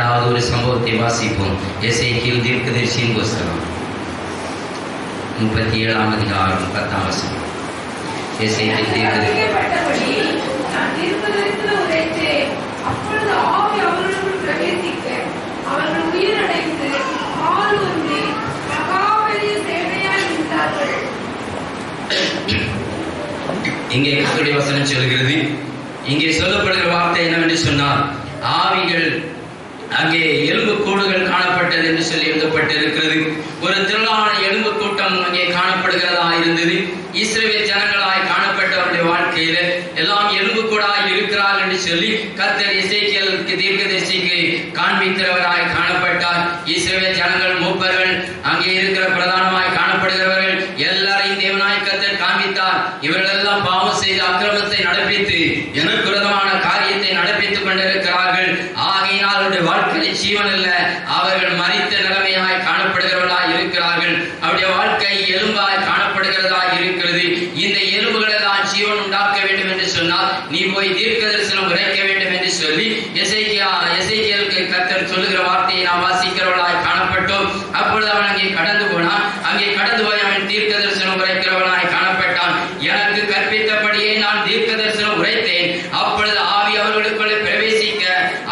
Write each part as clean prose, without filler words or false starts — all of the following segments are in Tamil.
இரண்டாவது ஒரு சம்பவத்தை வாசிப்போம். எசேக்கியேல் தீர்க்கதரிசியின் புஸ்தகம் 37ஆம் அதிகாரம் 10ஆம் வசனம். எசேக்கியேல் தீர்க்கதரிசி இங்கே கர்த்தருடைய வசனம் சொல்கிறது. இங்கே சொல்லப்படுகிற வார்த்தை என்னவென்று சொன்னால், ஆவிகள் அங்கே எலும்பு கூடுகள் காணப்பட்டது என்று சொல்லி எழுதப்பட்டிருக்கிறது. ஒரு திரளான எலும்பு கூட்டம் அங்கே காணப்படுகிறதா இருந்தது. இஸ்ரவேல் ஜனங்களாய் காணப்பட்டவருடைய வாழ்க்கையில எல்லாம் எலும்பு கூடாய் இருக்கிறார் என்று சொல்லி கர்த்தர் எசேக்கியேலுக்கு தீர்க்கதரிசிக்கு காண்பிக்கிறவராய் காணப்பட்டார். இஸ்ரவேல் ஜனங்கள், மூப்பர்கள், அங்கே இருக்கிற பிரதானமாய் காணப்படுகிறவர்கள் எல்லாரையும் தேவனாய் கர்த்தர் காண்பித்தார். இவர்கள் எல்லாம் பாவம் செய்து அக்கிரமத்தை நடப்பித்து எனக்கு விரோதமான காரியத்தை நடப்பித்துக் கொண்டிருக்கிறார்கள். ஆகையினால் அவருடைய வாழ்க்கையில் ஜீவன் அல்ல, அவர்கள் மரித்த நிலைமையாய் காணப்படுகிறவர்களாய் இருக்கிறார்கள். அவருடைய வாழ்க்கை எலும்பாய் காணப்படுகிறதா இருக்கிறது. இந்த எலும்புகள் எல்லாம் ஜீவன் உண்டாக்க வேண்டும் என்று சொன்னால் நீ போய் தீர்க்க தரிசனம் உரைக்க வேண்டும் என்று சொல்லி எசேக்கியேலுக்கு கர்த்தர் சொல்லுகிற வார்த்தையை நாம் வாசிக்கிறவர்களாய் காணப்பட்டோம். அப்பொழுது அவன் அங்கே கடந்து போனான். அங்கே கடந்து போய் அவன் தீர்க்க தரிசனம் உரைக்கிறவனாய் காணப்பட்டான். எனக்கு கற்பித்தபடியே நான் தீர்க்க தரிசனம் உரைத்தேன். அப்பொழுது ஆவி அவர்களுக்குள்ளே பிரவேசிக்க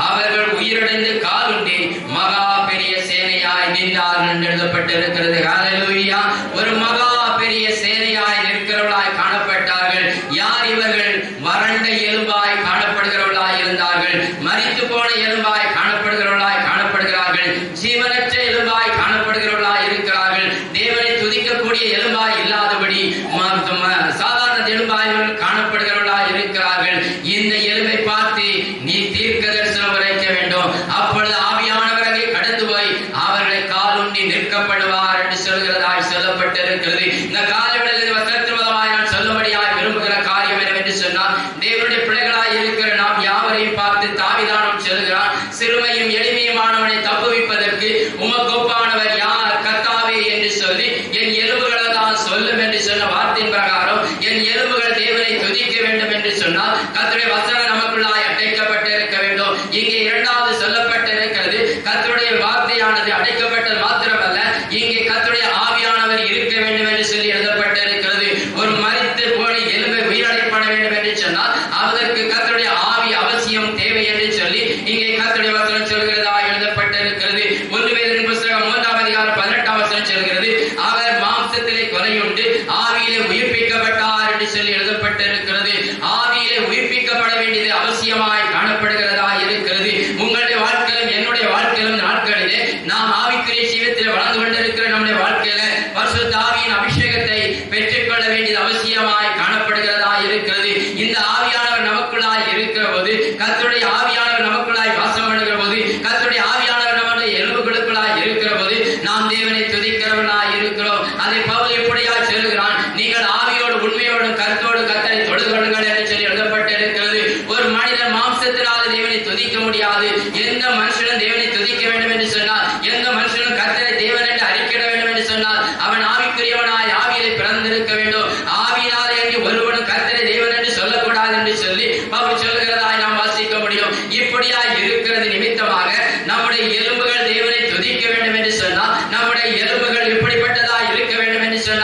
அவர்கள் உயிரடைந்து காலுண்டி மகா பெரிய சேனையாய் நின்றார்கள் என்று எழுதப்பட்டிருக்கிறது. ஹல்லேலூயா. ஒரு மகா பெரிய சேனையாய் நிற்கிறவர்களாய் காணப்பட்டார்கள். யார் இவர்கள்? வறண்ட எலும்பாய் காணப்படுகிறவர்களாய் இருந்தார்கள். மரித்து போன எலும்பாய் காணப்படுகிறவர்களாய் காணப்படுகிறார்கள். ஜீவனற்ற எலும்பாய் காணப்படுகிறவர்களாய் இருக்கிறார்கள். தேவனை துதிக்கக்கூடிய எலும்பாய் இல்லாதபடி சாதாரண எலும்பாய் காணப்படுகிறவர்களாய் இருக்கிறார்கள். இந்த எலும்பை பார்த்து நீ தீர்க்க தரிசனம் உரைக்க வேண்டும். அப்பொழுது ஆவியானவர் அங்கே கடந்து போய் அவர்களை காலுண்டி நிற்கப்படுவார் என்று சொல்கிறதாய் சொல்லப்பட்டிருக்கிறது. இந்த காலவெளியில் வசனத்தின் நான் சொல்லும்படியாய் விரும்புகிற காரியம் என்னவென்று சொன்னால், தேவனுடைய பிள்ளைகளாய் இருக்கிற நாம் யாவரையும் பார்த்து தாவீதானும் சொல்கிறான், சிறுமையும் எளிமையுமானவனை தப்புவிப்பதற்கு உமக்கு ஒப்பானவர் யார் கர்த்தாவே என்று சொல்லி என் எலும்புகளை தான் சொல்லும் என்று சொன்ன வார்த்தையின் பிரகாரம் என் எலும்புகள் தேவனை துதிக்க வேண்டும் என்று சொன்னால் கர்த்தருடைய வசனம் நமக்குள்ளாய் அடைக்கப்பட்டு இருக்க வேண்டும். இங்கே இரண்டாவது சொல்லப்பட்டிருக்கிறது, கர்த்தருடைய வார்த்தையானது அடைக்கப்பட்டது மாத்திரமல்ல, இங்கே கர்த்தருடைய ஆவியானவர் இருக்க வேண்டும் என்று சொல்லி எழுதப்பட்டிருக்கிறது. ஒரு மரித்து போன எலும்பை உயிரடைப்பட வேண்டும் என்று சொன்னால் அதற்கு கர்த்தருடைய ஆவி அவசியம் தேவை என்று சொல்லி இங்கே கர்த்தருடைய வசனம் சொல்கிறதா எழுதப்பட்டிருக்கிறது. 1 பேதுரு புத்தகம் 3ஆம் அதிகாரம் 18ஆம் வசனம் சொல்கிறது, அவர் மாம்சத்திலே கொலையுண்டு ஆவியிலே உயிர்ப்பிக்கப்பட்டார் என்று சொல்லி எழுதப்பட்டிருக்கிறது. ஆவியிலே உயிர்ப்பிக்கப்பட வேண்டியது அவசியமாய் காணப்படுகிறதா இருக்கிறது. உங்களுடைய வாழ்க்கையிலும் என்னுடைய வாழ்க்கையிலும் நாட்களிலே நாம் ஆவிக்குரிய ஜீவத்தில் வளர்ந்து கொண்டிருக்கிற நம்முடைய வாழ்க்கையில பரிசுத்த ஆவியின் அபிஷேகத்தை பெற்றுக்கொள்ள வேண்டியது அவசியமாய் காணப்படுகிறதா இருக்கிறது. இந்த ஆவியானவர் நமக்குள்ளாய் இருக்கிற போது, கர்த்தருடைய ஆவியானவர் நமக்குள்ளாய் வாசம் பண்ணுகிற போது, கர்த்தருடைய ஆவியானவர் நம்முடைய எலும்புகளுக்குள்ளாய் இருக்கிற போது நாம் தேவனை துதிக்கிறவர்களாய் இருக்கிறோம். அதை பவுல் இப்படியாய் சொல்கிறான், நீங்கள் ஆவியோடு உண்மையோடும் கருத்தோடு கர்த்தரை தொழுது கொள்ளுங்கள் என்று சொல்லி எழுதப்பட்டிருக்கிறது. ஒரு மனிதன் மாம்சத்தினால் தேவனை துதிக்க முடியாது. எந்த மனுஷனும் தேவனை துதிக்க வேண்டும் என்று சொன்னால், எந்த மனுஷனும் கர்த்தரை தேவன் என்று அறிக்கையிட வேண்டும் என்று சொன்னால் அவன் ஆவிக்குரியவனாய் ஆவியிலே பிறந்திருக்க வேண்டும். ஆவியினாலே என்று ஒருவனும் கர்த்தரை தேவன் என்று சொல்லக்கூடாது என்று சொல்லி பவுல் சொல்கிறதாய் நாம் வாசிக்க முடியும். இப்படியாய் இருக்கிறது நிமித்தமாக நம்முடைய எலும்புகள் தேவனை துதிக்க வேண்டும் என்று சொன்னால், நம்முடைய எலும்புகள் இப்படிப்பட்டதாய் இருக்க வேண்டும் என்று சொன்னால்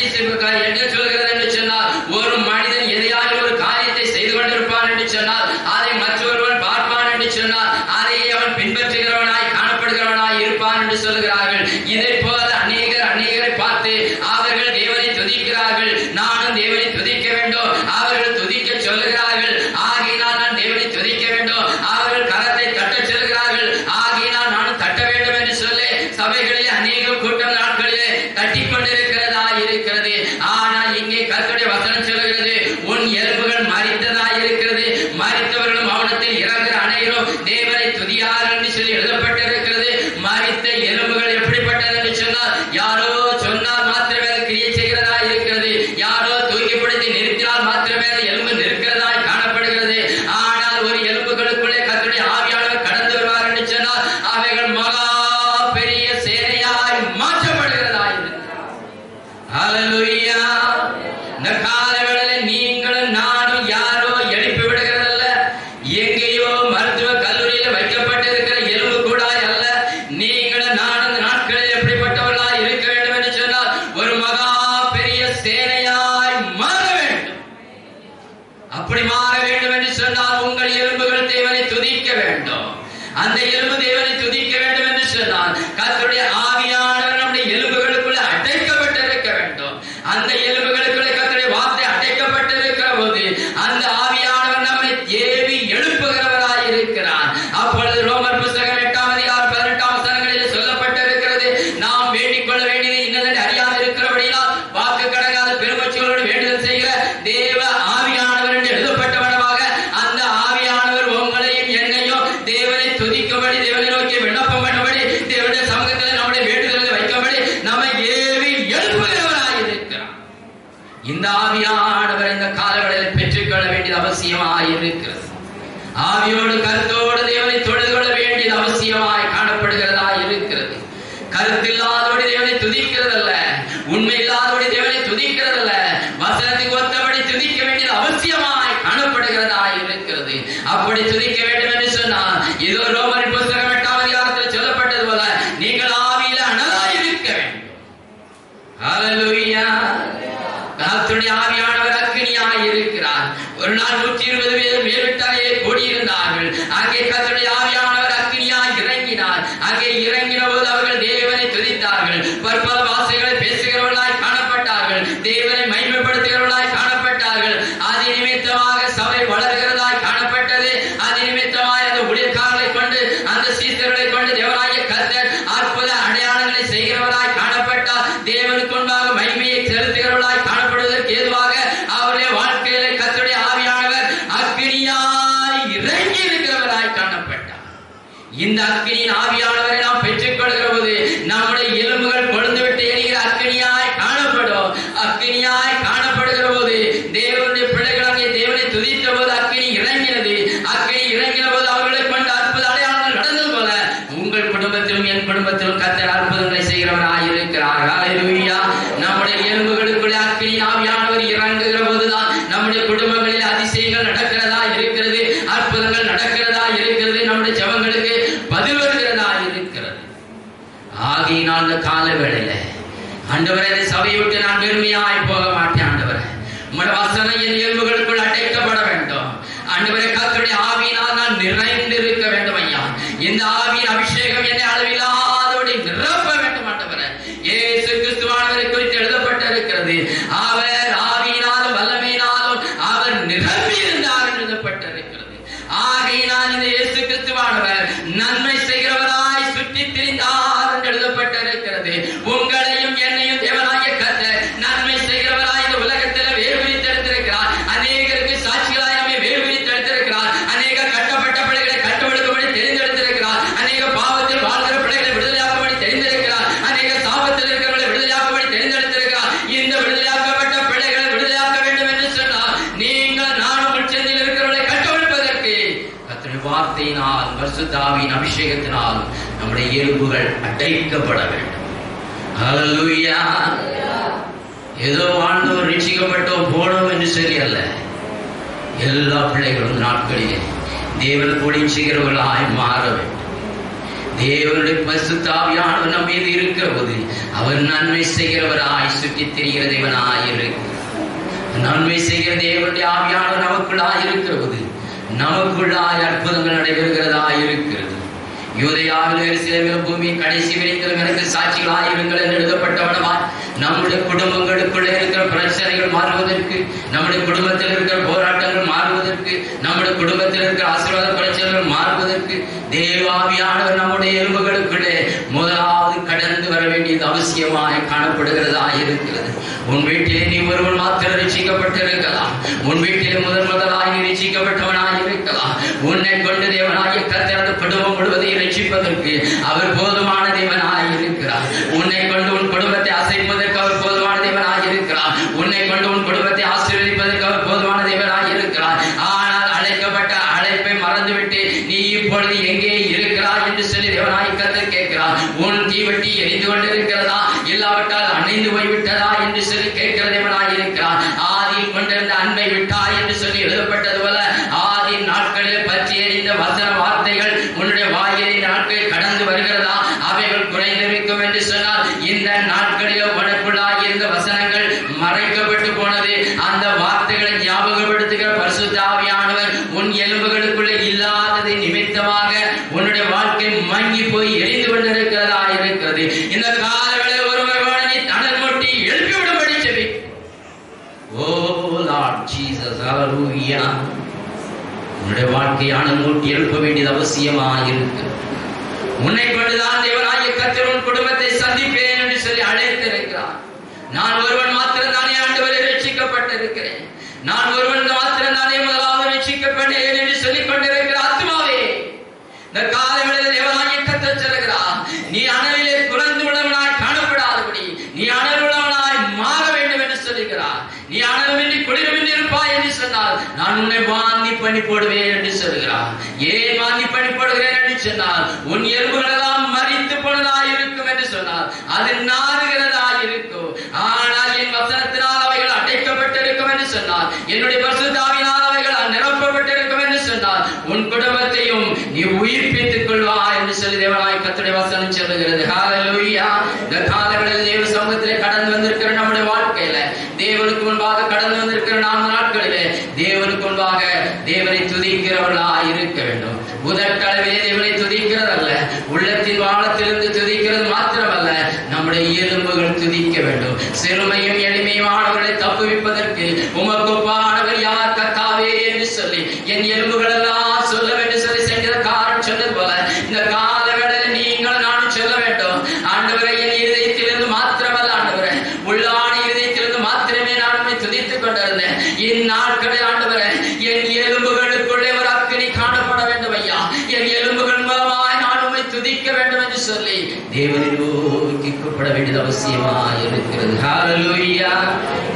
என்ன சொல்கிறது என்று சொன்னால், ஒரு மனிதன் எதையாவது ஒரு காரியத்தை செய்து கொண்டிருப்பான் என்று சொன்னால் அதை மற்றொருவன் பார்ப்பான் என்று சொன்னால் அதை அவன் பின்பற்றுகிறவனாய் காணப்படுகிறவனாய் இருப்பான் என்று சொல்கிறார்கள். இதை போல அநேகரை பார்த்து அவர்கள் தேவனை துதிக்கிறார்கள். நானும் தேவனை துதிக்க வேண்டும். அவர்கள் துதிக்க சொல்லுகிறார்கள். ஆகையினால் நான் தேவனை துதிக்க வேண்டும். அவர்கள் கரத்தை தட்ட சொல்கிறார்கள். ஆகையினால் நானும் தட்ட வேண்டும் என்று சொல்லி சபைகளிலே அநேக கூட்டம் நாட்களிலே தட்டி கொண்டிருக்கிறதா இருக்கிறது. ஆனால் இங்கே கர்த்தருடைய வசனம் சொல்கிறது, உன் எலும்புகள் மரித்ததா இருக்கிறது. மரித்தவர்களும் மௌனத்தில் இறங்குற அனைவரும் தேவனை துதியார் என்று சொல்லி எழுதப்பட்டிருக்கிறது. மரித்த எலும்புகள் எப்படிப்பட்டது என்று சொன்னால், யாரோ சொன்னால் மாத்திரமே அது கிரியை செய்கிறதா இருக்கிறது. யாரோ தூக்கிப்படுத்தி நிறுத்தினால் மாத்திரமே அது எலும்பு நிற்கிறதாய் காணப்படுகிறது. ஆனால் ஒரு எலும்புகளுக்குள்ளே கர்த்தருடைய ஆவியானவர் கடந்து வருவார் என்று சொன்னால் அவைகள் மகா பெரிய சேனையாய் மாற்றப்படுகிறதா இருக்கிறது. ஹல்லேலூயா. இந்த காலவேளையில் நீங்களும் நானும் யாரோ எழுப்பி விடுகிறதல்ல, எங்கேயோ மருத்துவ கல்லூரியில் வைக்கப்பட்டிருக்கிற எலும்பு கூடாய் அல்ல. நீங்களும் நானும் நாட்களில் எப்படிப்பட்டவர்களாய் இருக்க வேண்டும் என்று சொன்னால் ஒரு மகா பெரிய சேனையாய் மாற வேண்டும். அப்படி மாற வேண்டும் என்று சொன்னால் உங்கள் எலும்புகள் தேவனை துதிக்க வேண்டும். அந்த எலும்பு தேவனை துதிக்க வேண்டும் என்று சொன்னால் கர்த்தருடைய ஆவியானவர் நம்முடைய எலும்புகளுக்குள்ள அடைக்கப்பட்டிருக்க வேண்டும். அந்த எலும்புகளுக்குள்ள கர்த்தருடைய வார்த்தை அடைக்கப்பட்டிருக்கிற போது அந்த ஆவியானவர் நம்மை ஏவி எழுப்புகிறவராய் இருக்கிறார். அப்பொழுது ரோமர் புத்தகம் 8ஆம் அதிகாரம் 18ஆம் வசனங்களில் சொல்லப்பட்டிருக்கிறது, நாம் வேண்டிக் கொள்ள வேண்டியது இன்னதென்று அறியாது இருக்கிறபடியால் வாக்கு கடங்காத பெருமூச்சோடு வேண்டுதல் செய்கிற தேவ ஆவியானவர் என்று எழுதப்பட்டவனமாக அந்த ஆவியானவர் உங்களையும் என்னையும் தேவனை துதிக்கும்படி, தேவனை நோக்கி விண்ணப்பம் பண்ணும்படி, தேவனுடைய சமூகத்தில் நம்முடைய வேண்டுதல்களை வைக்கும்படி நம்மை ஏவி எழுப்புகிறவராய் இருக்கிறார். இந்த ஆவியானவர் இந்த காலங்களில் பெற்றுக்கொள்ள வேண்டியது அவசியமாய் இருக்கிறது. ஆவியோடு கருத்தோடு தேவனை தொழுது கொள்ள வேண்டியது அவசியமாய் காணப்படுகிறதா இருக்கிறது. கருத்தில்லாதபடி தேவனை துதிக்கிறதல்ல, உண்மை இல்லாதபடி தேவனை துதிக்கிறதல்ல, வசனத்துக்கு ஒத்தபடி துதிக்க வேண்டியது அவசியமாய் காணப்படுகிறதா இருக்கிறது. அப்படி துதிக்க வேண்டும் என்று சொன்னால் இதோ ரோமரின் புத்தகம் 8ஆம் அதிகாரத்தில் சொல்லப்பட்டது போல நீங்கள் ஆவியில அனலாய் இருக்க வேண்டும். ஹல்லேலூயா. கர்த்தருடைய ஆவியானவர் அக்கினியாய் இருக்கிறார். ஒரு நாள் 120 பேர் மேல்விட்டாலே கூடியிருந்தார்கள். அங்கே கர்த்தருடைய ஆவியானவர் அக்கினியாய் இறங்கினார். அங்கே இறங்கின போது அவர்கள் தேவனை துதித்தார்கள். பற்பல வார்த்தைகளை பேசுகிறவர்களாய் காணப்பட்டார்கள். தேவனை மகிமைப்படுத்துகிறவர்களாய் காணப்பட்டார்கள். அது நிமித்தமாக சபை வளர்கிறதாய் காணப்பட்டது. அது நிமித்தமாக அந்த ஊழியக்காரர்களை கொண்டு அந்த சீசர்களை கொண்டு தேவனாகிய கர்த்தர் அற்புத அடையாளங்களை செய்கிறவராய் காணப்பட்டார். தேவனுக்கு முன்பாக மகிமையை செலுத்துகிறவர்களாய் காணப்படுவதற்கு ஏதுவாக அவருடைய வாழ்க்கையிலே கர்த்தருடைய ஆவியானவர் அக்கினியாய் இறங்கி இருக்கிறவராய் காணப்பட்டார். இந்த அக்கினியின் ஆவியானவரை நாம் பெற்றுக் கொள்கிற போது நம்முடைய எலும்புகள் கொழுந்து விட்டு எரிகிற அக்கினியாய் காணப்படும். அக்கினியாய் காணப்படுகிற போது தேவனுடைய பிள்ளைகள் அங்கே தேவனை துதித்த போது அக்கினி இறங்கினது. அக்கினி இறங்கின போது அவர்களை கொண்டு அற்புத அடையாளங்கள் நடந்தது போல உங்கள் குடும்பத்திலும் என் குடும்பத்திலும் கர்த்தர் அற்புதங்களை செய்கிறவராய் இருக்கிறார். ஹல்லேலூயா. நம்முடைய எலும்புகளுக்குள்ளே அக்கினி ஆவியானவர் இறங்குகிற போதுதான் நம்முடைய குடும்பங்களில் அதிசயங்கள் நடக்கிறதா இருக்கிறது, அற்புதங்கள் நடக்கிறதா இருக்கிறது, நம்முடைய ஜெபங்களுக்கு பதில் வருகிறதா இருக்கிறது. ஆகையினால் அந்த கால வேளையில ஆண்டவரே, சபையை விட்டு நான் பெருமையாய் போக மாட்டேன். ஆண்டவரே, உம்முடைய வசனம் என் எலும்புகளுக்குள் அடைக்கப்பட வேண்டும். ஆண்டவரே, கர்த்தருடைய ஆவியினால் நான் நிறைந்திருக்க வேண்டும் ஐயா. இந்த ஆவியின் அபிஷேகம் என்னை அளவில்லாதபடி நிரப்ப வேண்டும். ஆண்டவரே, இயேசு கிறிஸ்துவானவரை குறித்து எழுதப்பட்டிருக்கிறது, அவர் ஆவியினாலும் வல்லமையினாலும் அவர் நிரம்பி இருந்தார் என்று எழுதப்பட்டிருக்கிறது. ஆகையினால் இந்த இயேசு கிறிஸ்துவானவர் நன்மை செய்கிறவராய் சுற்றி திரிந்தார் என்று எழுதப்பட்டிருக்கிறது. உங்களையும் என்னையும் தேவனாகிய கர்த்தர் நன்மை செய்கிறவராய் இந்த உலகத்தில் வேறு பிரித்தெடுத்திருக்கிறார். அநேகருக்கு சாட்சிகளாய் நம்மை வேறு பிரித்தெடுத்திருக்கிறார். அநேக கட்டப்பட்ட பிள்ளைகளை கட்டுப்படுத்தும்படி தெரிந்தெடுத்திருக்கிறார். அநேக பாவத்தில் வாழ்கிற பிள்ளைகளை விடுதலையாக்கும்படி தெரிந்திருக்கிறார். அநேக சாபத்தில் இருக்கிறவர்களை விடுதலையாக்கும்படி தெரிந்தெடுத்திருக்கிறார். இந்த விடுதலையாக்கப்பட்ட பிள்ளைகளை விடுதலையாக்க வேண்டும் என்று சொன்னால் நீங்கள் நானும் உச்சத்தில் இருக்கிறவர்களை கட்டுப்படுப்பதற்கு கர்த்தருடைய வார்த்தையினால் பரிசுத்த ஆவியின் அபிஷேகத்தினால் நம்முடைய எலும்புகள் அடைக்கப்பட வேண்டும். ஹல்லேலூயா. ஏதோ வாழ்ந்தோம் ரட்சிக்கப்பட்டோம் போனோம் என்று சரி அல்ல. எல்லா பிள்ளைகளும் நாட்களிலே தேவன் கூடி செய்கிறவர்களாய் மாற வேண்டும். தேவனுடைய பரிசுத்த ஆவியானவர் நம் மீது இருக்கிற போது அவர் நன்மை செய்கிறவராய் சுற்றி திரிகிற தேவனாயிருக்கிறார். நன்மை செய்கிற தேவனுடைய ஆவியானவர் நமக்குள்ளாய் இருக்கிற போது நமக்குள்ளாய் அற்புதங்கள் நடைபெறுகிறதாய் இருக்கிறது. யூதேயாவில் எருசலேமிலும் பூமியின் கடைசி வரைக்கும் எனக்கு சாட்சிகளாயிருங்கள் என்று எழுதப்பட்டவனமாய் நம்முடைய குடும்பங்களுக்குள்ளே இருக்கிற பிரச்சனைகள் மாறுவதற்கு, நம்முடைய குடும்பத்தில் இருக்கிற போராட்டங்கள் மாறுவதற்கு, நம்முடைய குடும்பத்தில் இருக்கிற ஆசீர்வாத பிரச்சனைகள் மாறுவதற்கு தேவாவியானவர் நம்முடைய எலும்புகளுக்குள்ளே முதலாவது கடந்து வர வேண்டியது அவசியமாய் காணப்படுகிறதாய் இருக்கிறது. உன் வீட்டிலே நீ ஒருவன் மாத்திரம் ரட்சிக்கப்பட்டிருக்கலாம். உன் வீட்டிலே முதலாய் நீ ரட்சிக்கப்பட்டவனாய் இருக்கலாம். உன்னை கொண்டு தேவனாகிய கர்த்தர் அந்த குடும்பம் முழுவதையும் ரட்சிப்பதற்கு அவர் போதுமான தேவனாய் இருக்கிறார். உன்னை கொண்டு உன் குடும்பத்தை அசைப்பதற்கு அவர் போதுமான தேவனாய் இருக்கிறார். உன்னை கொண்டு உன் குடும்பத்தை ஆசீர்வதிப்பதற்கு அவர் போதுமான தேவனாய் இருக்கிறார். ஆனால் அழைக்கப்பட்ட அழைப்பை மறந்துவிட்டு நீ இப்பொழுது எங்கே இருக்கிறாய் என்று சொல்லி தேவனாய் கர்த்தர் கேட்கிறார். உன் தீவட்டி எரிந்து கொண்டிருக்கிறதா, இல்லாவிட்டால் அணைந்து போய்விட்டதா என்று சொல்லி கேட்கிற தேவனாய் இருக்கிறார். ஆதியில் கொண்டிருந்த அன்பை விட்டாய் என்று சொல்லி எழுதப்பட்டது போல ஆதி நாட்களில் பற்றி எறிந்த வசன வார்த்தைகள் உன்னுடைய வாயிலை நாட்களில் கடந்து வருகிறதா, அவைகள் குறைந்திருக்கும் என்று சொன்னால் இந்த நாட்களில் உனக்குள்ளாகி இருந்த வசனங்கள் மறைக்கப்பட்டு போனது. அந்த வார்த்தைகளை ஞாபகப்படுத்துகிற பரிசுத்த ஆவியானவர் உன் எலும்புகளுக்குள்ள இல்லாதது நிமித்தமாக உன்னுடைய வாழ்க்கை மங்கி போய் எரிந்து கொண்டிருக்கிறதா இருக்கிறது. இந்த காலவேளை ஒருவர் நீ தணல் மூட்டி எழுப்பிவிடும்படி செவி. ஓ லார்ட் ஜீசஸ், ஹல்லேலூயா. உன்னுடைய வாழ்க்கையான மூட்டி எழுப்ப வேண்டியது அவசியமாயிருக்கு. உன்னை கொண்டுதான் தேவனாகிய கர்த்தர் உன் குடும்பத்தை சந்திப்பேன் என்று சொல்லி அழைத்திருக்கிறார். நான் ஒருவன் மாத்திரம் தானே ஆண்டவரை ரட்சிக்கப்பட்டிருக்கிறேன், நான் ஒருவன் மாத்திரம் தானே முதலாவது ரட்சிக்கப்பட்டேன் என்று சொல்லிக் கொண்டிருக்கிற ஆத்மாவே, இந்த காலவேளையில் தேவனாகிய கர்த்தர் சொல்லுகிறார், நீ அனலிலே குறைந்து உள்ளவனாய் காணப்படாதபடி நீ அனல் உள்ளவனாய் மாற வேண்டும் என்று சொல்லுகிறார். நீ அனலுமின்றி குளிருமின்றி இருப்பாய் என்று சொன்னால் நான் உன்னை வாந்தி பண்ணி போடுவேன் என்று சொல்லுகிறார். ஏன் வாந்தி பண்ணி போடுகிறேன் என்று சொன்னால் உன் எலும்புகள் எல்லாம் மரித்து போனதாய் இருக்கும் என்று சொன்னால் அது நாறுகிறதாய் இருக்கும். ஆனால் என் வசனத்தினால் அவைகள் அடைக்கப்பட்டிருக்கும் என்று சொன்னால், என்னுடைய பரிசுத்த ஆவியினால் அவைகள் நிரப்பப்பட்டிருக்கும் என்று சொன்னால் உன் குடும்பத்தையும் நீ உயிர்ப்பித்துக் கொள்வாய் என்று சொல்லி தேவனாய் கர்த்தருடைய வசனம் சொல்லுகிறது. ஹல்லேலூயா. இந்த காலங்களில் தேவ சமூகத்திலே கடந்து வந்திருக்கிற நம்முடைய வாழ்க்கையில, தேவனுக்கு முன்பாக கடந்து வந்திருக்கிற 4 நாட்களிலே தேவனுக்கு முன்பாக தேவனை துதிக்கிறவர்களாய் இருக்க வேண்டும். உதட்டளவிலே தேவனை துதிக்கிறதல்ல, உள்ளத்தின் வாழத்திலிருந்து துதிக்கிறது மாத்திரமல்ல, நம்முடைய எலும்புகள் துதிக்க வேண்டும். சிறுமையும் எளிமையுமானவர்களை தப்புவிப்பதற்கு உமக்கு ஒப்பானவர் யார் கர்த்தாவே என்று சொல்லி என் எலும்புகள் எல்லாம் சொல்ல வேண்டும் சொல்லி சங்கீதக்காரன் சொன்னது போல இந்த காலவேளையில் நீங்கள் நானும் சொல்ல வேண்டும். ஆண்டவரை என் இதயத்திலிருந்து மாத்திரமல்ல, ஆண்டவரை உள்ளான இதயத்திலிருந்து மாத்திரமே நான் துதித்துக் கொண்டிருந்தேன். இந்நாட்களில் ஆண்டவரை என் எலும்புகளுக்குள்ளே ஒரு அக்கினி காணப்பட வேண்டும் ஐயா, என் எலும்புகள் மூலமாய் நான் உம்மை துதிக்க வேண்டும் என்று சொல்லி தேவனை நோக்கி கூப்பிட வேண்டியது அவசியமாய் இருக்கிறது. ஹல்லேலூயா.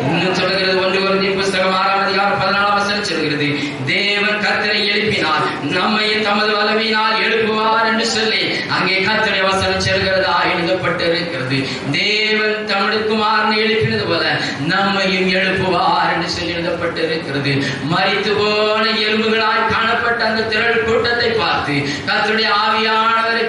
இன்னும் சொல்கிறது 1 கொரிந்தியர் புத்தகம் 6ஆம் அதிகாரம் 14ஆம் வசனம் சொல்கிறது, தேவன் கர்த்தரை எழுப்பினார், நம்மை தமது வல்லமையினால் எழுப்புவார் என்று சொல்லி அங்கே கர்த்தருடைய வசனம் சொல்கிறதா எழுதப்பட்டிருக்கிறது. தேவன் தம்முடைய குமாரனை எழுப்பினது போல நம்மையும் எழுப்புவார் என்று சொல்லி எழுதப்பட்டிருக்கிறது. மரித்து போன எலும்புகளாய் காணப்பட்ட அந்த திரள் கூட்டத்தை பார்த்து கர்த்தருடைய ஆவியானவரை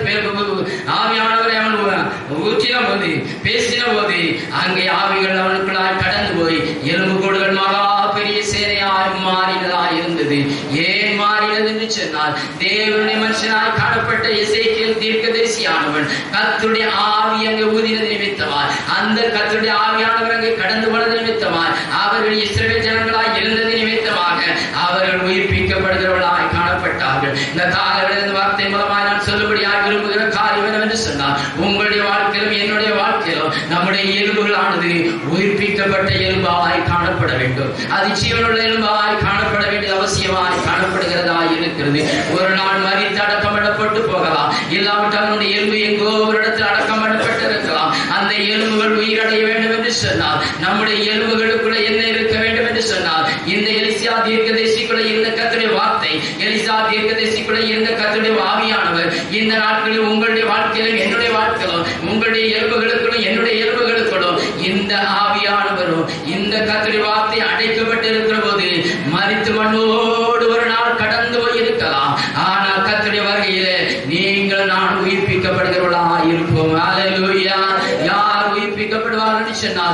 அவன் ஊற்றின போது, பேசின போது அங்கே ஆவிகள் அவனுக்குள்ளாய் கடந்து போய் எலும்பு கூடுகள் மகா பெரிய சேனையாய் மாறினதாய் இருந்தது. ஏன் மாறினது என்று சொன்னால், தேவனுடைய மனுஷனாய் காணப்பட்ட எசேக்கியேல் தீர்க்கதரிசியானவன் கர்த்தருடைய ஆவி அங்கே ஊதினது நிமித்தமாய், அந்த கர்த்தருடைய ஆவியானவர் அங்கே கடந்து போனது நிமித்தமாய், அவர்கள் இஸ்ரவேல் ஜனங்களாய் எழுந்தது நிமித்தமாக அவர்கள் உயிர்ப்பிக்கப்படுகிறவர்களாய் காணப்பட்டார்கள். இந்த காலவெளியில் வார்த்தை மூலமாய் நான் சொல்லும்படியாக விரும்புகிற காரியம் என்னவென்று சொன்னால், உங்களுடைய வாழ்க்கையிலும் என்னுடைய வாழ்க்கையிலும் நம்முடைய எலும்புகளானது உயிர்ப்பிக்கப்பட்ட எலும்பாய் காணப்பட வேண்டும். அது ஜீவனுள்ள எலும்பாய் காணப்பட வேண்டிய அவசியமாய் காணப்படுகிறதாய் இருக்கிறது. ஒரு நாள் மரித்து அடக்கம் பண்ணப்பட்டு போகலாம், இல்லாவிட்டால் நம்முடைய எலும்பு எங்கோ ஒரு இடத்தில் அடக்கம் பண்ணப்பட்டு இருக்கலாம். அந்த எலும்புகள் உயிரடைய வேண்டும் என்று சொன்னால், நம்முடைய எலும்புகளுக்குள்ள என்ன இருக்க வேண்டும் என்று சொன்னால், இந்த எலிசா தீர்க்கதரிசிக்குள்ள இருந்த கர்த்தருடைய வார்த்தை, எலிசா தீர்க்கதரிசிக்குள்ள இருந்த கர்த்தருடைய ஆவியானவர் இந்த நாட்களில் உங்களுடைய வாழ்க்கையிலும் என்னுடைய வாழ்க்கையிலும், உங்களுடைய எலும்புகளுக்குள்ளும் என்னுடைய எலும்புகளுக்குள்ளும் இந்த ஆவியானவரும் இந்த கர்த்தருடைய வார்த்தை அடைக்கப்பட்டு இருக்கிற போது மரித்து மண்ணோடு ஒரு நாள் கடந்து போய் இருக்கலாம். ஆனால் கர்த்தருடைய வருகையிலே நீங்கள் நான் உயிர்ப்பிக்க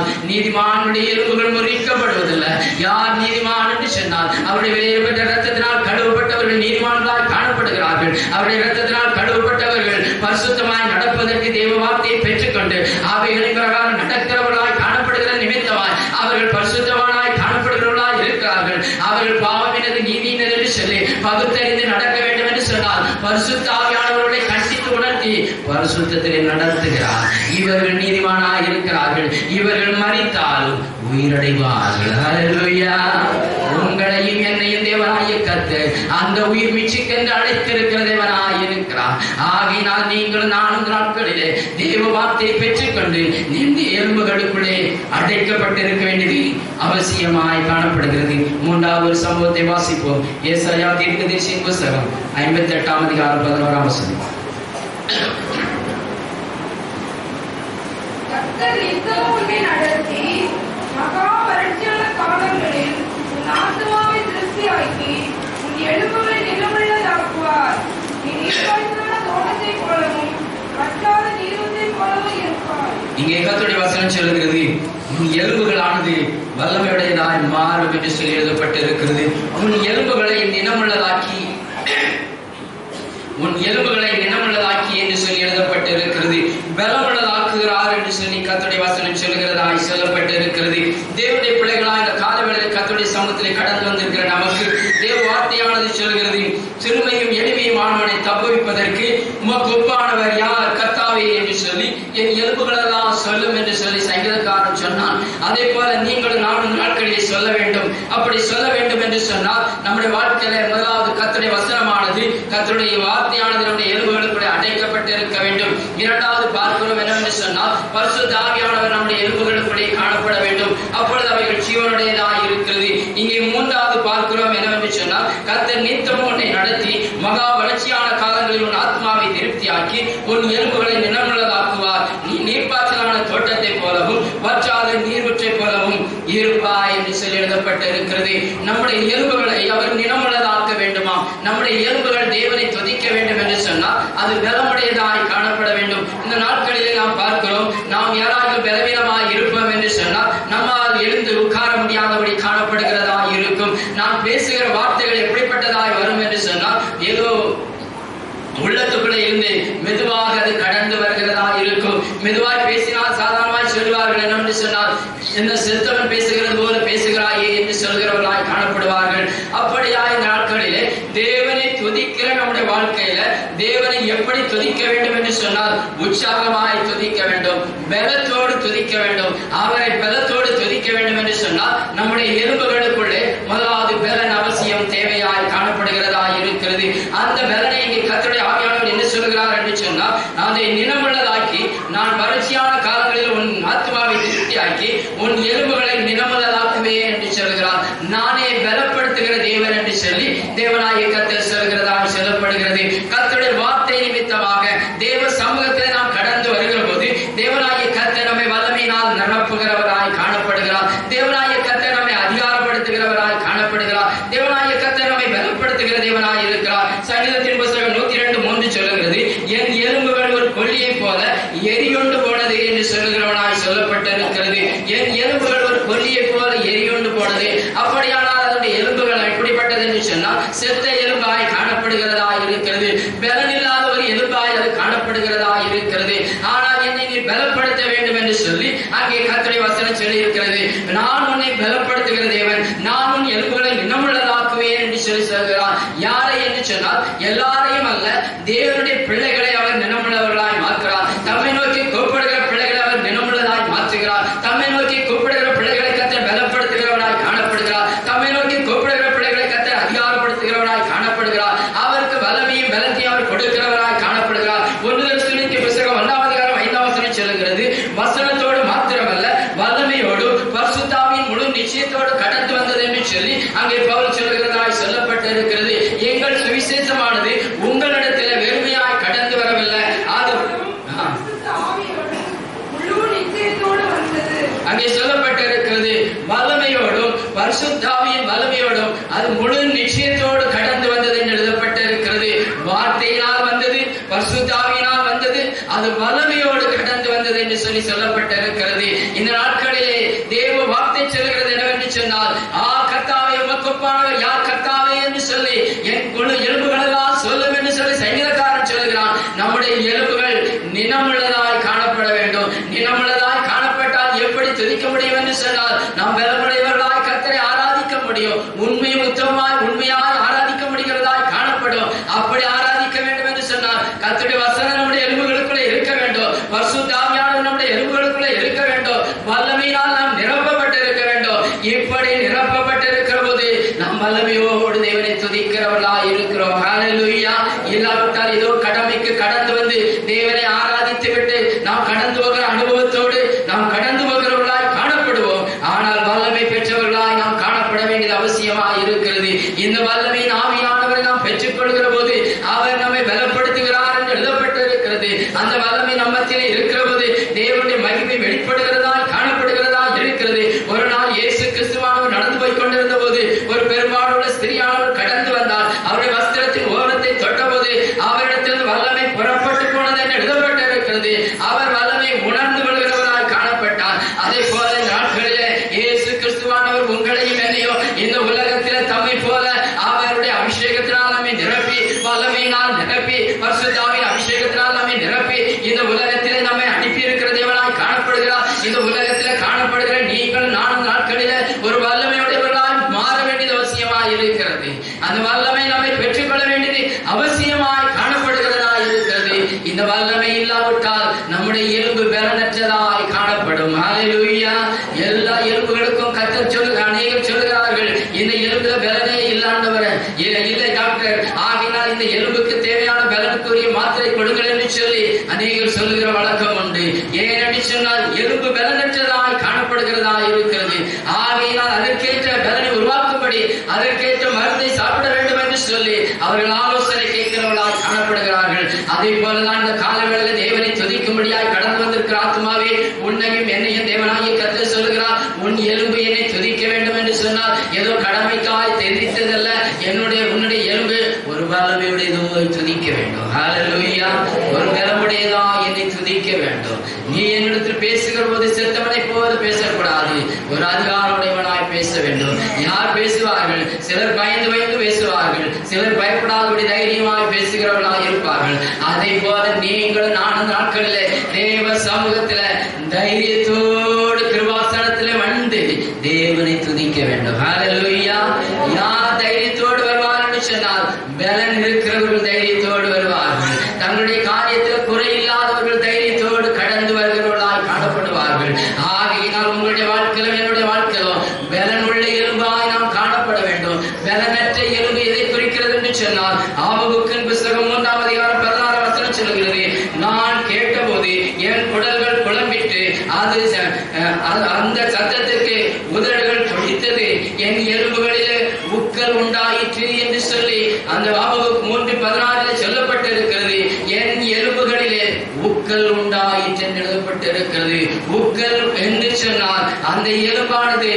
சொன்னால் நீதிமானுடைய எலும்புகள் முறிக்கப்படுவதில்லை. யார் நீதிமான் என்று சொன்னால் அவருடைய வெளியேறப்பட்ட இரத்தத்தினால் கழுவப்பட்டவர்கள் நீதிமான்களாய் காணப்படுகிறார்கள். அவருடைய இரத்தத்தினால் கழுவப்பட்டவர்கள் பரிசுத்தமாய் நடப்பதற்கு தேவ வார்த்தையை பெற்றுக்கொண்டு அவைகளின் பிரகாரம் நடக்கிறவர்களாய் காணப்படுகிற நிமித்தமாய் அவர்கள் பரிசுத்தமானாய் காணப்படுகிறவர்களாய் இருக்கிறார்கள். அவர்கள் பாவமினது நீதியினது என்று சொல்லி பகுத்தறிந்து நடக்க வேண்டும் என்று சொன்னால் பரிசுத்த ஆவியானவர்களை கண்டித்து உணர்த்தி பரிசுத்தத்திலே நடத்துகிறார். இவர்கள் நீதிமானாய் இருக்கிறார்கள். இவர்கள் மரித்தாலும் உயிரடைவார்கள். ஹல்லேலூயா. உங்களையும் என்னையும் தேவனாகிய கர்த்தர் அந்த உயிர் மீட்சிக்கென்று அழைத்திருக்கிற தேவனாய் இருக்கிறார். ஆகையினால் நீங்கள் நான்கு நாட்களிலே தேவ வார்த்தையை பெற்றுக்கொண்டு இந்த எலும்புகளுக்குள்ளே அடைக்கப்பட்டிருக்க வேண்டியது அவசியமாய் காணப்படுகிறது. மூன்றாவது சம்பவத்தை வாசிப்போம். ஏசாயா தீர்க்கதரிசியின் புத்தகம் 58ஆம் அதிகாரம் 11ஆம் வசனம். கர்த்தர் உன்னை நடத்தி மகா வறட்சியான காலங்களில் உன் ஆத்துமாவை திருப்தியாக்கி உன் எலும்புகளை நிலமுள்ளதாக்குவார். நீ நீர்ப்பாய்ச்சலான தோட்டத்தை போலவும் வற்றாத நீரூற்றை போலவும் இருப்பார். இங்கே கர்த்தருடைய வசனம் சொல்லுகிறது, உன் எலும்புகளானது வல்லமையுடையதாய் மாறும் என்று சொல்லி எழுதப்பட்டிருக்கிறது. உன் எலும்புகளை நிலமுள்ளதாக்கி உன் எலும்புகளை நிலமுள்ளதாக்கி என்று சொல்லி எழுதப்பட்டிருக்கிறது. பலமுள்ளதாக்குகிறார் என்று சொல்லி கர்த்தருடைய வசனம் சொல்லுகிறதாய் சொல்லப்பட்டிருக்கிறது. தேவனுடைய பிள்ளைகளாய் இந்த காலவேளையில் கர்த்தருடைய சமூகத்திலே கடந்து வந்திருக்கிற நமக்கு தேவ வார்த்தையானது சொல்கிறது, சிறுமையும் எளிமையுமானவனை தப்புவிப்பதற்கு உமக்கு ஒப்பானவர் யார் கர்த்தாவே என்று சொல்லி என் எலும்புகளெல்லாம் சொல்லும் என்று சொல்லி சங்கீதக்காரன் சொன்னான். அதே போல நீங்களும் 4 நாட்களிலே சொல்ல வேண்டும். அப்படி சொல்ல வேண்டும் என்று சொன்னால் நம்முடைய வாழ்க்கையில முதலாவது கர்த்தருடைய வசனமானது கர்த்தருடைய வார்த்தையானது நம்முடைய எலும்புகளுக்குள்ளே அடைக்கப்பட்டு இருக்க வேண்டும். இரண்டாவது பார்க்கிறோம் என்னவென்று சொன்னால் பரிசுத்த ஆவியானவர் நம்முடைய எலும்புகளுக்குள்ளே காணப்பட வேண்டும். அப்பொழுது அவைகள் ஜீவனுடையதாக இருக்கிறது. இங்கே மூன்றாவது பார்க்கிறோம் என்னவென்று சொன்னால் கர்த்தர் நித்தமும் உன்னை நடத்தி மகா வளர்ச்சியான காலங்களில் உன் ஆத்மாவை திருப்தியாக்கி உன் எலும்புகளை நிலமுள்ளதாக்குவார். நீ நீர்ப்பாய்ச்சலான தோட்டத்தை போலவும் வற்றாத நீர்வற்றை போலவும் இருப்பாய் என்று சொல்லி எழுதப்பட்டிருக்கிறது. நம்முடைய எலும்புகளை அவர் நிலமுள்ளதாக்க வேண்டுமா? நம்முடைய எலும்புகள் தேவனை துதிக்க வேண்டும் என்று சொன்னால் அது பலமுடையதாய் காணப்பட வேண்டும். இந்த நாட்களிலே நாம் பார்க்கிறோம், நாம் யாராவது பலவீனமாய் இருப்போம் என்று சொன்னால் நம்மால் எழுந்து உட்கார முடியாதபடி காணப்படுகிறதா இருக்கும். நாம் பேசுகிற வார்த்தைகள் எப்படிப்பட்டதாய் வரும் என்று சொன்னால் ஏதோ உள்ளத்துக்குள்ளே இருந்து மெதுவாக அது கடந்து வருகிறதா இருக்கும். மெதுவாய் பேசினால் சாதாரணமாய் சொல்வார்கள். என்னவென்று சொன்னால் என்ன செத்தவன் பேசுகிறது போல பேசுகிறாயே என்று சொல்கிறவர்களாய் காணப்படுவார்கள். அப்படியாய் நாட்களிலே தேவனை துதிக்கிற நம்முடைய வாழ்க்கையில தேவனை எப்படி துதிக்க வேண்டும் என்று சொன்னால் உற்சாகமாய் துதிக்க வேண்டும், பலத்தோடு துதிக்க வேண்டும். அவரை பலத்தோடு துதிக்க வேண்டும் என்று சொன்னால் நம்முடைய எலும்புகளுக்குள்ளே முதலாவது பலன் அவசியம் தேவையாய் காணப்படுகிறதா இருக்கிறது. அந்த பலனை இங்கே கர்த்தருடைய ஆவியானவர் என்ன சொல்கிறார் என்று சொன்னால் அதை நிலமுள்ளதாக்கி நான் வறட்சியான காலங்களில் உன் ஆத்மாவை திருப்தியாக்கி உன் எலும்புகளை நிலமுள்ளதாக்குவேன் என்று சொல்கிறார். நானே பலப்படுத்துகிற தேவன் என்று சொல்லி தேவனாகிய கர்த்தர் சொல்கிறதாக சொல்லப்படுகிறது. கர்த்தருடைய வார்த்தை நிமித்தமாக தேவ சமூகத்தில் நாம் கடந்து வருகிற போது தேவனாகிய கர்த்தர் நம்மை வல்லமையினால் நிரப்புகிறவராய் காணப்படுகிறார். தேவனாகிய கர்த்தர் நம்மை அதிகாரப்படுத்துகிறவராய் காணப்படுகிறார். தேவனாகிய கர்த்தர் நம்மை பலப்படுத்துகிற தேவனாய் இருக்கிறார். சங்கீதத்தின் புத்தகம் 102:3 சொல்லுகிறது, என் எலும்புகள் ஒரு கொள்ளியை போல எரியுண்டு போனது என்று சொல்லுகிறவனாய் சொல்லப்பட்டிருக்கிறது. என் எலும்புகள் ஒரு கொள்ளியை போல எரியுண்டு போனது. அப்படியானால் அதனுடைய எலும்புகள் எப்படிப்பட்டது என்று சொன்னால் செத்த எலும்பாய் காணப்படுகிறதா இருக்கிறது. பலனில்லாத ஒரு எலும்பாய் அது காணப்படுகிறதா இருக்கிறது. ஆனால் என்னை நீ பலப்படுத்த வேண்டும் என்று சொல்லி அங்கே கர்த்தருடைய வசனம் சொல்லி இருக்கிறது. நான் உன்னை பலப்படுத்துகிற தேவன், நான் உன் எலும்புகளை நிலமுள்ளதாக்குவேன் என்று சொல்லி சொல்கிறார். யாரை என்று சொன்னால் எல்லாரையும் அல்ல, தேவனுடைய பிள்ளைகளை அவர் நிலமுள்ளவர்களாய் மாற்றுகிறார். தம்மை நோக்கி கூப்பிடுகிற பிள்ளைகளை அவர் நிலமுள்ளதாய் மாற்றுகிறார். தம்மை நோக்கி கூப்பிடுகிற பிள்ளைகளை கர்த்தர் பலப்படுத்துகிறவராய் காணப்படுகிறார். தம்மை நோக்கி கூப்பிடுகிற பிள்ளைகளை கர்த்தர் அதிகாரப்படுத்துகிறவராய் காணப்படுகிறார். அவருக்கு வல்லமையும் பலத்தையும் அவர் கொடுக்கிறவராய் காணப்படுகிறார். 1 தெசலோனிக்கே புத்தகம் 1ஆம் அதிகாரம் 5ஆம் வசனம் சொல்லுகிறது, வசனத்தோடு மாத்திரமல்ல வல்லமையோடு பரிசுத்த ஆவியின் முழு நிச்சயத்தோடு கடந்து வந்தது என்று சொல்லி அங்கே பவுல் சொல்லுகிறதாய் சொல்லப்பட்டிருக்கிறது. எங்கள் சுவிசேஷமானது உங்களிடத்தில் வெறுமையாய் கடந்து வரவில்லை, அது அங்கே சொல்லப்பட்டிருக்கிறது. வல்லமையோடும் பரிசுத்த ஆவியின் வல்லமையோடும் அது முழு நிச்சயத்தோடு கடந்து வந்தது என்று எழுதப்பட்டிருக்கிறது. வார்த்தையினால் வந்தது, பரிசுத்த ஆவியினால் வந்தது, அது வல்லமையோடு கடந்து வந்தது என்று சொல்லி சொல்லப்பட்டிருக்கிறது. இந்த நாட்களிலே நினமுள்ளதாய் காணப்பட வேண்டும். நினமுள்ளதாய் காணப்பட்டால் எப்படி துதிக்க முடியும் என்று சொன்னால் நாம் பலமுடையவர்களாய் கர்த்தரை ஆராதிக்க முடியும். உண்மையும் உண்மையாய் ஆராதிக்க முடிகிறதாய் காணப்படும். அப்படி ஆராதிக்க வேண்டும் என்று சொன்னால் கர்த்தருடைய வசனம் நம்முடைய எலும்புகளுக்குள்ளே இருக்க வேண்டும். பரிசுத்த ஆவியானவர் நம்முடைய எலும்புகளுக்குள்ளே இருக்க வேண்டும். வல்லமையினால் நாம் நிரப்பப்பட்டிருக்க வேண்டும். இப்படி நிரப்பப்பட்டிருக்கிற போது நாம் வல்லமையோடு தேவனை துதிக்கிறவர்களாய் இருக்கிறோம். ஹல்லேலூயா. இல்லாவிட்டால் ஏதோ கடமைக்கு கடந்து வந்து தேவனை ஆராதித்து விட்டு நாம் கடந்து போகிற அனுபவத்தோடு நாம் கடந்து போகிறவர்களாய் காணப்படுவோம். ஆனால் வல்லமை பெற்றவர்களாய் நாம் காணப்பட வேண்டியது அவசியமாய் இருக்கிறது. இந்த வல்லமையின் ஆவியானவரை நாம் பெற்றுக் கொள்கிற போது அவர் நம்மை பலப்படுத்துகிறார் என்று எழுதப்பட்டிருக்கிறது. அந்த வல்லமை நம்மத்திலே இருக்கிற போது தேவனுடைய மகிமை வெளிப்படுகிறதாய் காணப்படுகிறதா இருக்கிறது. ஒரு நாள் இயேசு கிறிஸ்துவானவர் நடந்து போய் கொண்டிருந்த போது ஒரு பெரும்பாலுள்ள ஸ்திரீயானவர் கடந்து வந்தார். அவருடைய வஸ்திரத்தின் ஓரத்தை தொட்ட போது அவரிடத்திலிருந்து வல்லமை புறப்பட்டு போனது என்று எழுதப்பட்டிருக்கிறது. அவர் வல்லமை உணர்ந்து கொள்கிறவராய் காணப்பட்டார். அதே போல நாட்களிலே இயேசு கிறிஸ்துவானவர் உங்களையும் என்னையும் இந்த உலகத்திலே தம்மை போல அவருடைய அபிஷேகத்தினால் நம்மை நிரப்பி வல்லமையினால் நிரப்பி பரிசுத்தாவின் அபிஷேகத்தினால் நம்மை நிரப்பி இந்த உலகத்திலே நம்மை அனுப்பி இருக்கிற தேவனாய் காணப்படுகிறார். இந்த உலகத்திலே காணப்படுகிற நீங்கள் நானும் நாட்களிலே ஒரு வல்லமையுடையவர்களாய் மாற வேண்டியது அவசியமாய் இருக்கிறது. அந்த வல்லமை நம்மை பெற்றுக்கொள்ள வேண்டியது அவசியமாய் காணப்படுகிறதாய் இருக்கிறது. இந்த வல்லமை இல்லாவிட்டால் நம்முடைய எலும்பு பலனற்றதாய் காணப்படும். ஹல்லேலூயா. எல்லா எலும்புகளுக்கும் கர்த்தர் சொல்லுகிறார். அநேகர் சொல்லுகிறார்கள் இந்த எலும்புல பலனே இல்லாண்டவர் இல்லை டாக்டர், ஆகினால் இந்த எலும்புக்கு தேவையான பலனுக்குரிய மாத்திரை கொடுங்கள் என்று சொல்லி அநேகர் சொல்லுகிற வழக்கம் உண்டு. ஏனென்று சொன்னால் எலும்பு பலனற்றதாய் காணப்படுகிறதாய் இருக்கிறது. ஆகையினால் அதற்கேற்ற பலனை உருவாக்கும்படி அதற்கேற்ற மருந்தை சாப்பிட வேண்டும் என்று சொல்லி அவர்கள் ஆலோசனை கேட்கிறவர்களாய் காணப்படுகிறார்கள். அதே போலதான் இந்த காலவேளையில் தேவனை துதிக்கும்படியாய் கடந்து வந்திருக்கிற ஆத்மாவே, உன்னையும் என்னையும் தேவனாகிய கர்த்தர் சொல்லுகிறார், உன் எலும்பு என்னை துதிக்க வேண்டும் என்று சொன்னால் ஏதோ கடமைக்காய் தெரிவித்ததல்ல. உன்னுடைய எலும்பு ஒரு வல்லமையுடையதோ துதிக்க வேண்டும். ஹல்லேலூயா. ஒரு பலமுடையதா என்னை துதிக்க வேண்டும். நீ என்னிடத்தில் பேசுகிற போது செத்தவனை போல பேசக்கூடாது. ஒரு அதிகாரமுடையவனாய் பேச வேண்டும். யார் பேசுவார்கள்? சிலர் பயந்து பயந்து பேசுவார்கள். சிலர் பயப்படாதபடி தைரியமாய் பேசுகிறவர்களாய் இருப்பார்கள். அதே போல நீங்கள் நானும் நாட்களிலே தேவ சமூகத்தில தைரியத்தோடு கிருபாசனத்திலே வந்து தேவனை துதிக்க வேண்டும். ஹல்லேலூயா. யார் தைரியத்தோடு வருவார் என்று சொன்னால் பலன் இருக்கிறவர்கள் தைரியத்தோடு வருவார்கள். தங்களுடைய காரியத்தில் குறையில்லாதவர்கள் தைரியத்தோடு கடந்து வருகிறவர்களாய் காணப்படுவார்கள். ஆகையினால் உங்களுடைய வாழ்க்கையிலும் என்னுடைய வாழ்க்கையிலும் பலன் உள்ள எலும்பாய் நாம் காணப்பட வேண்டும். பலனற்ற எலும்பு எதை குறிக்கிறது என்று சொன்னால் ஆபகுக்கின் புத்தகம் 3ஆம் அதிகாரம் 16ஆம் வசனம் சொல்கிறது, நான் கேட்டபோது என் குடல்கள் குழம்பிட்டு அந்த சத்தத்திற்கு உதடுகள் துடித்தது, என் எலும்புகளிலே உக்கல் உண்டாயிற்று என்று சொல்லி அந்த ஆபகுக் 3:16 சொல்லப்பட்டிருக்கிறது. என் எலும்புகளிலே உக்கல் உண்டாயிற்று என்று எழுதப்பட்டிருக்கிறது. உக்கல் என்று சொன்னால் அந்த எலும்பானது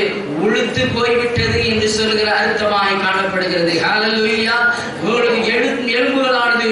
உளுத்து போய்விட்டது என்று சொல்கிற அர்த்தமாய் காணப்படுகிறது. ஹல்லேலூயா. எலும்புகளானது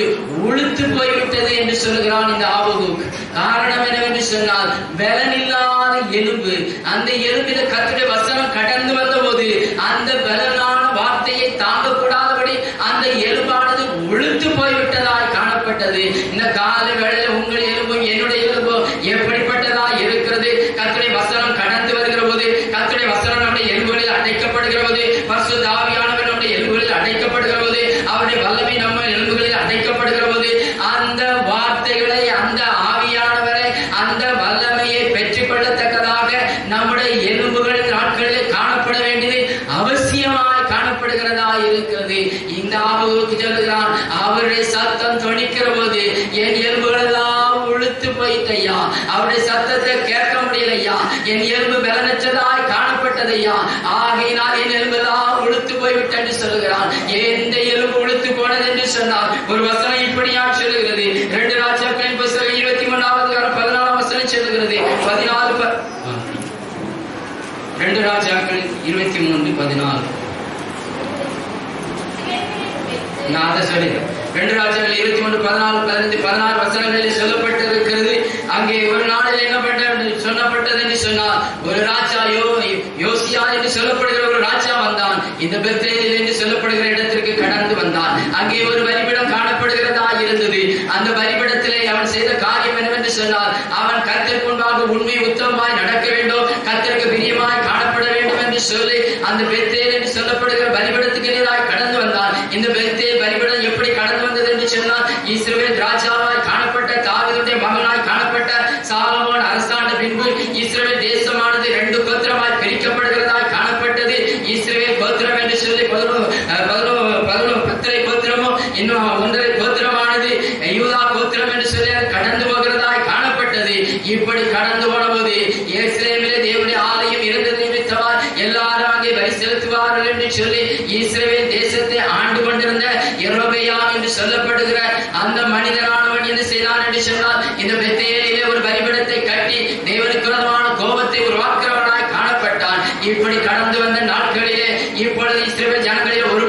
உளுத்து போய்விட்டது என்று சொல்கிறான் இந்த ஆபகுக். காரணம் என்னவென்று சொன்னால் பலன் இல்லாத எலும்பு. அந்த எலும்பில கர்த்தருடைய வசனம் கடந்து வந்த போது அந்த பலனான வார்த்தையை தாங்கக்கூடாதபடி அந்த எலும்பானது உளுத்து போய்விட்டதாய் காணப்பட்டது. இந்த கால வேளையில் உங்கள் எலும்பும் என்னுடைய எலும்பும் எப்படிப்பட்டதாய் இருக்கிறது? கர்த்தருடைய வசனம் கடந்து வருகிற போது, கர்த்தருடைய வசனம் நம்முடைய எலும்புகளில் அடைக்கப்படுகிற போது, பரிசுத்த ஆவியானவர் நம்முடைய எலும்புகளில் அடைக்கப்படுகிற போது, அவருடைய வல்லமை நம்ம எலும்புகளில் அடைக்கப்படுகிற போது அந்த வார்த்தைகளை அந்த ஆவியானவரை அந்த வல்லமையை பெற்றுக் கொள்ளத்தக்கதாக நம்முடைய எலும்புகளின் நாட்களில் காணப்பட வேண்டியது அவசியமாய் காணப்படுகிறதா இருக்கிறது. இந்த ஆபகுக்கு சொல்லுகிறான், அவருடைய சத்தம் தொனிக்கிற போது என் எலும்புகள் எல்லாம் உளுத்து போயிட்டையா, அவருடைய சத்தத்தை கேட்க முடியலையா, என் எலும்பு பலனற்றதாய் காணப்பட்டதையா, ஆகையினால் என் எலும்பு எல்லாம் உளுத்து போய்விட்டு சொல்லுகிறான். எந்த எலும்பு உளுத்து போனது என்று சொன்னால் ஒரு வசனம் இப்படியா சொல்லுகிறது. 2 ராஜாக்களின் புத்தகம் 23ஆம் அதிகாரம் 14ஆம் வசனம் சொல்லுகிறது. 2 ராஜாக்கள் 23:14. நான் அதை சொல்லுகிறேன். 2 ராஜாக்கள் 23:14-15-16 வசனங்களில் சொல்லப்பட்டிருக்கிறது. அங்கே ஒரு நாளில் என்ன சொல்லப்பட்டது என்று சொன்னால், ஒரு ராஜா யோசியா என்று சொல்லப்படுகிற ஒரு ராஜா வந்தான். இந்த பெத்தேல் என்று சொல்லப்படுகிற இடத்திற்கு கடந்து வந்தான். அங்கே ஒரு பலிபீடம் காணப்படுகிறதா இருந்தது. அந்த பலிபீடத்திலே அவன் செய்த காரியம் என்னவென்று மூலமாக உண்மை உத்தமமாய் நடக்க வேண்டும், கர்த்தருக்கு பிரியமாய் காணப்பட வேண்டும் என்று சொல்லி அந்த பெத்தேல் என்று சொல்லப்படுகிற பலிபீடத்துக்கு நேராய் கடந்து வந்தான். இந்த பெத்தேல் பலிபீடம் எப்படி கடந்து வந்தது என்று சொன்னால், இஸ்ரவேல் ராஜாவாய் காணப்பட்ட தாவீதுடைய மகனாய் காணப்பட்ட சாலமோன் அரசாண்ட பின்பு இஸ்ரவேல் தேசமானது 2 கோத்திரமாய் பிரிக்கப்படுகிறதாய் காணப்பட்டது. இஸ்ரவேல் கோத்திரம் என்று சொல்லி 10 கோத்திரமும் இன்னும் 1 கோத்திரமானது யூதா கோத்திரம் என்று சொல்லி கடந்து போகிறதாய் காணப்பட்டது. இப்படி கடந்து போனபோது எருசலேமிலே தேவனுடைய ஆலயம் இருந்தது நிமித்தமாய் எல்லாரும் அங்கே வரி செலுத்துவார்கள் என்று சொல்லி இஸ்ரவேல் தேசத்தை ஆண்டு கொண்டிருந்த யெரொபெயாம் என்று சொல்லப்படுகிற அந்த மனிதனானவன் என்ன செய்தான் என்று சொன்னால், இந்த பெத்தேலிலே ஒரு பலிபீடத்தை கட்டி தேவனுக்கு விரோதமான கோபத்தை உருவாக்குறவனாய் காணப்பட்டான். இப்படி கடந்து வந்த நாட்களிலே இப்பொழுது இஸ்ரவேல் ஜனங்களில் ஒரு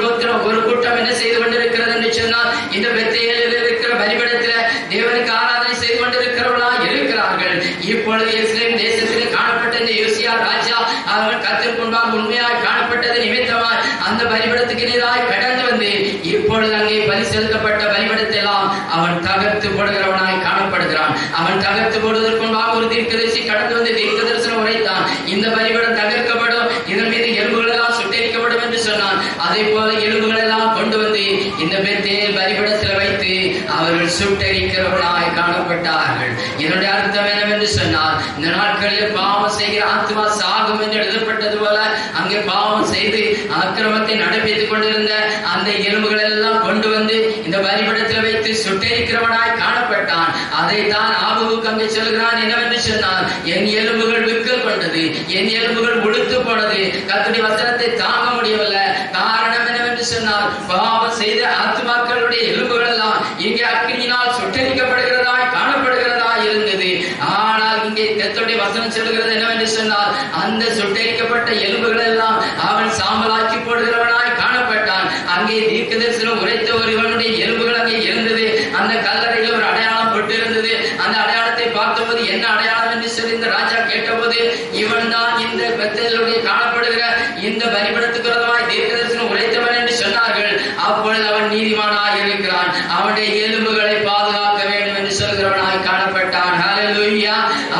கூட்டம் என்ன செய்து கொண்டிருக்கிறது என்று சொன்னால், இந்த பெத்தேலில் இருக்கிற பலிபீடத்தில் தேவனுக்கு ஆராதனை செய்து கொண்டிருக்கிறவர்களாய் இருக்கிறார்கள். இப்பொழுது எருசலேம் தேசத்திலே காணப்பட்ட இந்த யோசியா ராஜா அவன் கர்த்தருக்கு முன்பாக உண்மையாய் காணப்பட்டது நிமித்தமாய் அந்த பலிபீடத்துக்கு நேராய் கடந்து வந்து இப்பொழுது அங்கே பலி செலுத்தப்பட்ட பலிபீடத்தை எல்லாம் அவன் தகர்த்து போடுகிறவனாய் காணப்படுகிறான். அவன் தகர்த்து போடுவதற்கு முன்பாக ஒரு தீர்க்கதரிசி கடந்து வந்து தீர்க்க தரிசனம் உரைத்தான். இந்த பலிபீடம் தகர்க்கப்படும், இதன் மீது எலும்புகள் எல்லாம் சுட்டரிக்கப்படும் என்று சொன்னான். அதே போல எலும்புகள் எல்லாம் கொண்டு வந்து இந்த பெத்தேல் பலிபீடத்தில் வைத்து அவர்கள் சுட்டரிக்கிறவர்களாய் காணப்பட்டார்கள். இதனுடைய அர்த்தம் என்னவென்று சொன்னால், இந்த நாட்களில் பாவம் செய்கிற ஆத்மா சாகும் என்று எழுதப்பட்டது போல அங்கே பாவம் செய்து அக்கிரமத்தை நடப்பித்துக் கொண்டிருந்த அந்த எலும்புகள் எல்லாம் கொண்டு வந்து இந்த பலிபீடத்தில் வைத்து சுட்டரிக்கிறவனாய் காணப்பட்டான். அதைத்தான் ஆபகுக்கு அங்கே சொல்கிறான். என்னவென்று சொன்னால், என் எலும்புகள் விக்கல் கொண்டது, என் எலும்புகள் உளுத்து போனது, கர்த்தருடைய வசனத்தை தாங்க முடியவில்லை. காரணம் என்னவென்று சொன்னால், பாவம் செய்த ஆத்மாக்களுடைய எலும்புகள் எல்லாம் இங்கே அக்கினியினால் சுட்டரிக்கப்படுகிறதாய் காணப்படுகிறதாய் இருந்தது. ஆனால் இங்கே கர்த்தருடைய வசனம் சொல்கிறது என்னவென்று சொன்னால், அந்த சுட்டரிக்கப்பட்ட எலும்புகள் எல்லாம் அவன் சாம்பலாக்கி போடுகிறவனாய் காணப்பட்டான். அங்கே தீர்க்க தரிசனம் உரைத்த ஒருவனுடைய எலும்புகள் அங்கே இருந்தது. அந்த கல்லறையில் ஒரு அடையாளம் போட்டு இருந்தது. அந்த அடையாளத்தை பார்த்தபோது என்ன அடையாளம் என்று சொல்லி இந்த ராஜா கேட்டபோது, இவன் தான் இந்த பெத்தேலுடைய காணப்படுகிற இந்த பலிபீடத்துக்கு விரோதமாய் தீர்க்க தரிசனம் உரைத்தவன் என்று சொன்னார்கள். அப்பொழுது அவன் நீதிமானாய் இருக்கிறான், அவனுடைய எலும்புகளை பாதுகாக்க வேண்டும் என்று சொல்கிறவனாய் காணப்பட்டான். ஹல்லேலூயா.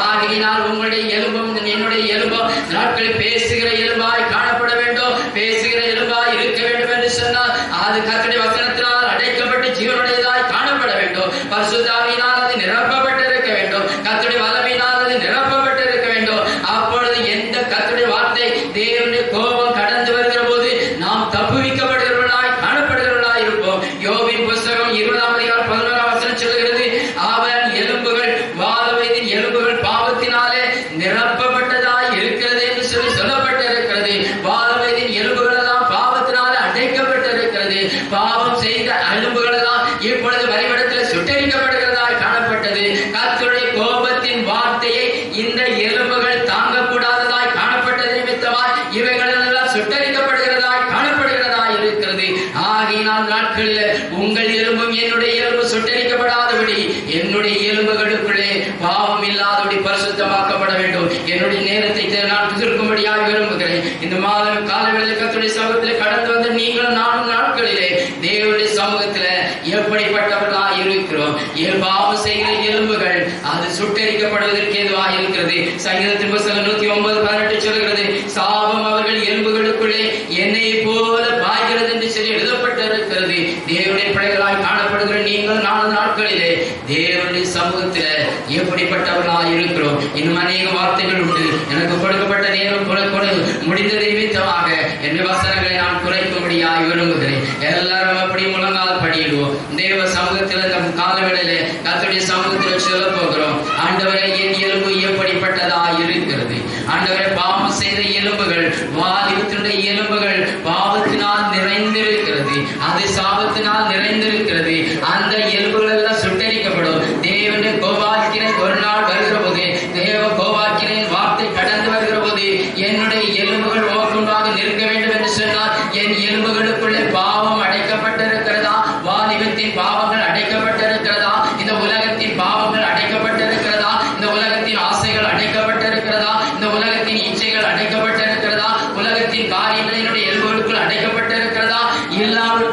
ஆகையினால் உங்களுடைய எலும்பும் என்னுடைய எலும்பும் நாட்களில் பேசுகிற எலும்பாய் காணப்பட வேண்டும், பேசுகிற எலும்பாய் இருக்க வேண்டும் என்று சொன்னால் அது கர்த்தருடைய வசனத்தினால் அடைக்கப்பட்டு ஜீவனுடையதாய் காணப்பட வேண்டும். பரிசுத்த ஆவியினால் அது நிரப்பப்பட்டு இருக்க வேண்டும், கர்த்தருடைய வல்லமையினால் அது நிரப்பப்பட்டு இருக்க வேண்டும். அப்பொழுது எந்த கர்த்தருடைய வார்த்தை தேவனுடைய கோபம் கடந்து வருகிற போது நாம் தப்புவிக்கப்படுகிறவர்களாய் காணப்படுகிறவர்களாய் இருப்போம். யோபின் புஸ்தகம் 20:11 சொல்கிறது, அவன் எலும்புகள் வாதவதின் எலும்புகள் பாவத்தினாலே நிரப்பப்பட்டதாய் இருக்கிறது என்று சொல்லி சொல்லப்பட்டு இருக்கிறது. வாதவதின் எலும்புகள் எல்லாம் பாவத்தினாலே அடைக்கப்பட்டு இருக்கிறது. பாவம் செய்த எலும்புகள் எல்லாம் இப்பொழுது பலிபீடத்தில் சுட்டரிக்கப்படுகிறதாய் காணப்பட்டது. கர்த்தருடைய கோபத்தின் வார்த்தையை இந்த எலும்புகள் தாங்கக்கூடாததாய் காணப்பட்டது நிமித்தமாய் இவைகள் எல்லாம் சுட்டரிக்கப்படுகிறதாய் காணப்படுகிறதாய் இருக்கிறது. ஆகையினால் நாட்களில் உங்கள் எலும்பும் என்னுடைய எலும்பு சுட்டரிக்கப்படாதபடி என்னுடைய எலும்புகளுக்குள்ளே பாவம் இல்லாதபடி பரிசுத்தமாக்கப்பட வேண்டும். என்னுடைய நேரத்தை நான் சுருக்கும்படியாக விரும்புகிறேன். இந்த மாதம் காலவேளையில் கர்த்தருடைய சமூகத்தில் கடந்து வந்த நீங்களும் நானும் நாட்களிலே தேவனுடைய சமூகத்தில் எப்படிப்பட்டவர்களாக இருக்கிறோம். பாவம் செய்கிற எலும்புகள் அது சுட்டரிக்கப்படுவதற்கு எதுவாக இருக்கிறது. சங்கீதத்தின் புஸ்தகம் 109:18 சொல்கிறது, சாபம் அவர்கள் எலும்புகளுக்குள்ளே எண்ணெய் போல பாய்கிறது என்று சொல்லி எழுதப்பட்டிருக்கிறது. தேவனுடைய பிள்ளைகளாய் காணப்படுகிற நீங்கள் நான்கு நாட்களிலே தேவனுடைய சமூகத்தில் எப்படிப்பட்டவர்களாக இருக்கிறோம். இன்னும் அநேக வார்த்தைகள் உண்டு. எனக்கு கொடுக்கப்பட்ட நேரம் முடிந்ததை நிமித்தமாக என் வசனங்களை நான் குறைக்கும்படியாக விரும்புகிறேன். எல்லாரும் அப்படி முழங்கால் படியிடுவோம். தேவ சமூகத்தில் இந்த காலவேளையிலே கர்த்தருடைய சமூகத்தில் சொல்ல போகிறோம். ஆண்டவரே, என் எலும்பு எப்படிப்பட்டதாக இருக்கிறது. ஆண்டவரே, பாவம் செய்த எலும்புகள், வாலிபத்தினுடைய எலும்புகள் பாவத்தினால் நிறைந்திருக்கிறது, அது சாபத்தினால் நிறைந்திருக்கிறது. அந்த எலும்புகள் எல்லாம் சுட்டரிக்கப்படும். தேவனுடைய கோபாக்கினை ஒரு நாள் வருகிற போது, தேவ கோபாக்கினின் வார்த்தை கடந்து வருகிற போது என்னுடைய எலும்புகள் ஓக்குண்டாக நிற்க வேண்டும் என்று சொன்னால் என் எலும்புகளுக்குள்ளே பாவம் அடைக்கப்பட்டிருக்கிறதா, வாலிபத்தின் பாவங்கள் அடைக்கப்பட்டிருக்கிறதா, இந்த உலகத்தின் பாவங்கள் அடைக்கப்பட்டிருக்கிறதா, இந்த உலகத்தின் ஆசைகள் அடைக்கப்பட்டிருக்கிறதா, இந்த உலகத்தின் இச்சைகள் அடைக்கப்பட்டிருக்கிறதா, உலகத்தின் காரியங்கள் என்னுடைய எலும்புகளுக்குள் அடைக்கப்பட்டிருக்கிறதா, இல்லாமல்